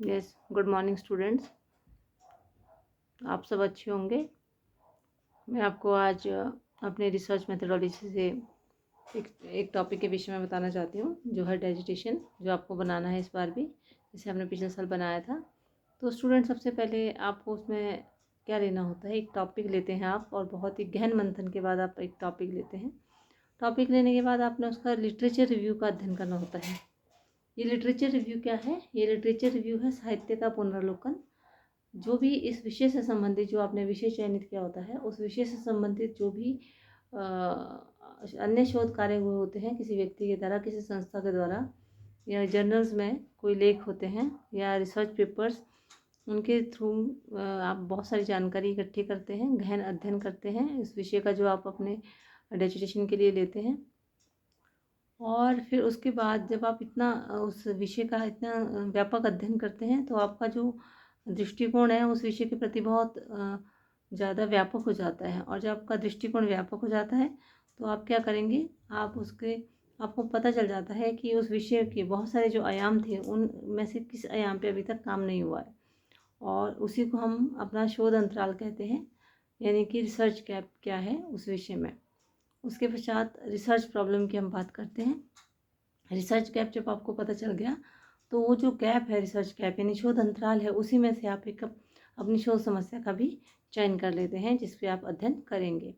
Yes, good morning students. आप सब अच्छे होंगे। मैं आपको आज अपने रिसर्च मेथडोलॉजी से एक टॉपिक के विषय में बताना चाहती हूँ, जो है डाइजेशन, जो आपको बनाना है इस बार भी, जैसे हमने पिछले साल बनाया था। तो स्टूडेंट, सबसे पहले आपको उसमें क्या लेना होता है, एक टॉपिक लेते हैं आप, और बहुत ही गहन मंथन के बाद आप एक टॉपिक लेते हैं। टॉपिक लेने के बाद आपने उसका लिटरेचर रिव्यू का अध्ययन करना होता है। ये लिटरेचर रिव्यू क्या है? ये लिटरेचर रिव्यू है साहित्य का पुनर्लोकन। जो भी इस विषय से संबंधित, जो आपने विषय चयनित किया होता है, उस विषय से संबंधित जो भी अन्य शोध कार्य हुए होते हैं किसी व्यक्ति के द्वारा, किसी संस्था के द्वारा, या जर्नल्स में कोई लेख होते हैं या रिसर्च पेपर्स, उनके थ्रू आप बहुत सारी जानकारी इकट्ठी करते हैं, गहन अध्ययन करते हैं इस विषय का, जो आप अपने डिसर्टेशन के लिए लेते हैं। और फिर उसके बाद जब आप इतना उस विषय का इतना व्यापक अध्ययन करते हैं, तो आपका जो दृष्टिकोण है उस विषय के प्रति बहुत ज़्यादा व्यापक हो जाता है। और जब आपका दृष्टिकोण व्यापक हो जाता है, तो आप क्या करेंगे, आपको पता चल जाता है कि उस विषय के बहुत सारे जो आयाम थे, उनमें से किस आयाम पे अभी तक काम नहीं हुआ है, और उसी को हम अपना शोध अंतराल कहते हैं, यानी कि रिसर्च गैप क्या है उस विषय में। उसके पश्चात रिसर्च प्रॉब्लम की हम बात करते हैं। रिसर्च गैप जब आपको पता चल गया, तो वो जो गैप है, रिसर्च गैप यानी शोध अंतराल है, उसी में से आप एक अपनी शोध समस्या का भी चयन कर लेते हैं, जिस पे आप अध्ययन करेंगे।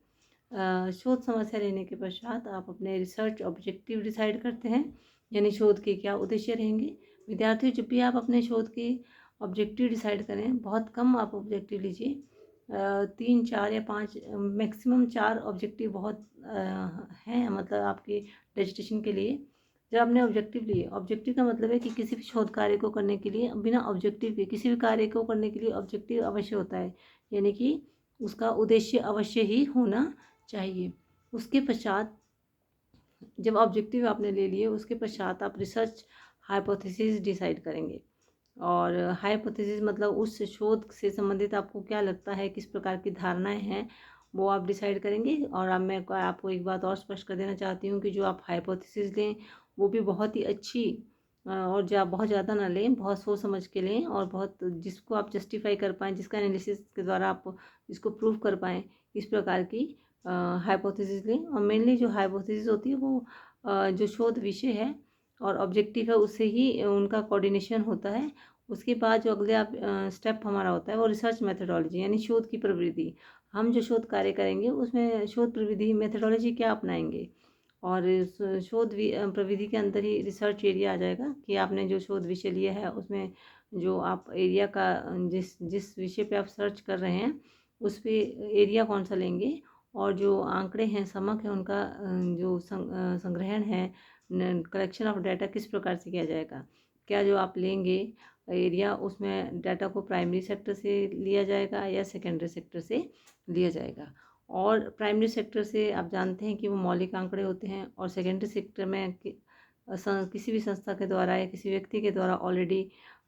शोध समस्या लेने के पश्चात आप अपने रिसर्च ऑब्जेक्टिव डिसाइड करते हैं, यानी शोध के क्या उद्देश्य रहेंगे। विद्यार्थी, जब भी आप अपने शोध के ऑब्जेक्टिव डिसाइड करें, बहुत कम आप ऑब्जेक्टिव लीजिए, 3, 4 या 5, मैक्सिमम 4 ऑब्जेक्टिव बहुत हैं, मतलब आपके डिसर्टेशन के लिए। जब आपने ऑब्जेक्टिव लिए, ऑब्जेक्टिव का मतलब है कि किसी भी शोध कार्य को करने के लिए बिना ऑब्जेक्टिव के, किसी भी कार्य को करने के लिए ऑब्जेक्टिव अवश्य होता है, यानी कि उसका उद्देश्य अवश्य ही होना चाहिए। उसके पश्चात जब ऑब्जेक्टिव आपने ले लिए, उसके पश्चात आप रिसर्च हाइपोथेसिस डिसाइड करेंगे। और हाइपोथेसिस मतलब उस शोध से संबंधित आपको क्या लगता है, किस प्रकार की धारणाएं हैं, वो आप डिसाइड करेंगे। और अब मैं आपको एक बात और स्पष्ट कर देना चाहती हूँ कि जो आप हाइपोथेसिस लें, वो भी बहुत ही अच्छी और बहुत ज़्यादा ना लें, बहुत सोच समझ के लें, और बहुत जिसको आप जस्टिफाई कर पाएँ, जिसका एनालिसिस के द्वारा आप जिसको प्रूव कर पाएँ, इस प्रकार की हाइपोथेसिस लें। और मेनली जो हाइपोथेसिस होती है, वो जो शोध विषय है और ऑब्जेक्टिव है, उससे ही उनका कोऑर्डिनेशन होता है। उसके बाद जो अगले आप स्टेप हमारा होता है, वो रिसर्च मेथडोलॉजी, यानी शोध की प्रवृत्ति। हम जो शोध कार्य करेंगे, उसमें शोध प्रविधि, मेथडोलॉजी क्या अपनाएंगे। और इस प्रविधि के अंदर ही रिसर्च एरिया आ जाएगा, कि आपने जो शोध विषय लिया है, उसमें जो आप एरिया का, जिस जिस विषय पे आप सर्च कर रहे हैं, उस पे एरिया कौन सा लेंगे, और जो आंकड़े हैं, समक है, उनका जो संग्रहण है, कलेक्शन ऑफ डाटा किस प्रकार से किया जाएगा। क्या जो आप लेंगे एरिया, उसमें डाटा को प्राइमरी सेक्टर से लिया जाएगा या सेकेंडरी सेक्टर से लिया जाएगा। और प्राइमरी सेक्टर से आप जानते हैं कि वो मौलिक आंकड़े होते हैं, और सेकेंडरी सेक्टर में किसी भी संस्था के द्वारा या किसी व्यक्ति के द्वारा ऑलरेडी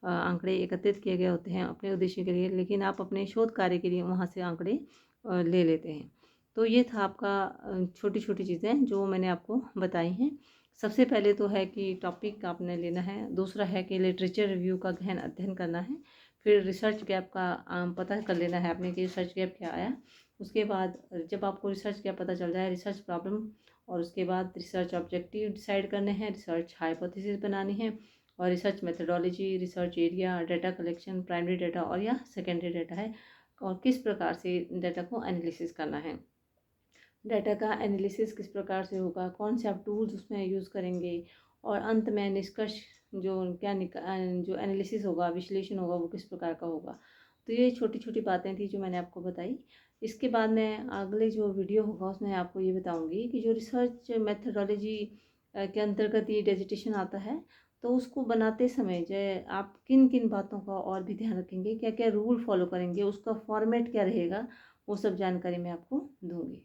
आंकड़े एकत्रित किए गए होते हैं अपने उद्देश्य के लिए, लेकिन आप अपने शोध कार्य के लिए वहाँ से आंकड़े ले लेते हैं। तो ये था आपका छोटी छोटी चीज़ें जो मैंने आपको बताई हैं। सबसे पहले तो है कि टॉपिक आपने लेना है, दूसरा है कि लिटरेचर रिव्यू का गहन अध्ययन करना है, फिर रिसर्च गैप का पता कर लेना है आपने कि रिसर्च गैप क्या आया। उसके बाद जब आपको रिसर्च गैप पता चल जाए, रिसर्च प्रॉब्लम, और उसके बाद रिसर्च ऑब्जेक्टिव डिसाइड करने हैं, रिसर्च हाइपोथेसिस बनानी है, और research methodology, research area, data collection, primary data और या सेकेंडरी डाटा है, और किस प्रकार से डाटा को एनालिसिस करना है। डाटा का एनालिसिस किस प्रकार से होगा, कौन से आप टूल्स उसमें यूज़ करेंगे, और अंत में निष्कर्ष जो जो एनालिसिस होगा, विश्लेषण होगा, वो किस प्रकार का होगा। तो ये छोटी छोटी बातें थी जो मैंने आपको बताई। इसके बाद मैं अगले जो वीडियो होगा, उसमें आपको ये बताऊंगी कि जो रिसर्च मेथडोलॉजी के अंतर्गत ये डिसर्टेशन आता है, तो उसको बनाते समय जो आप किन किन बातों का और भी ध्यान रखेंगे, क्या क्या रूल फॉलो करेंगे, उसका फॉर्मेट क्या रहेगा, वो सब जानकारी मैं आपको दूंगी।